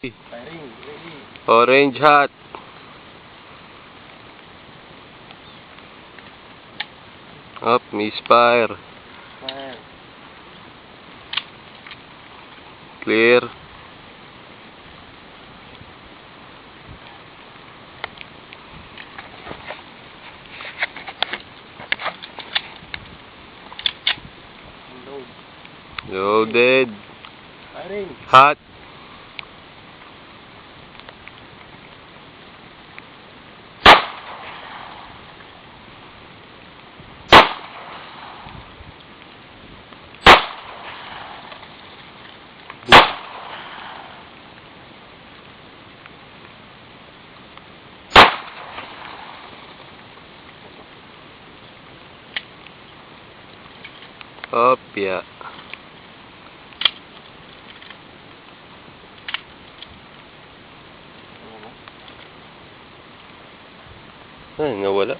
Firing, ready. Orange hat. Up, misfire. Fire. Clear. Load. Loaded. Firing. Hot. Up, yeah. Ay, nawala.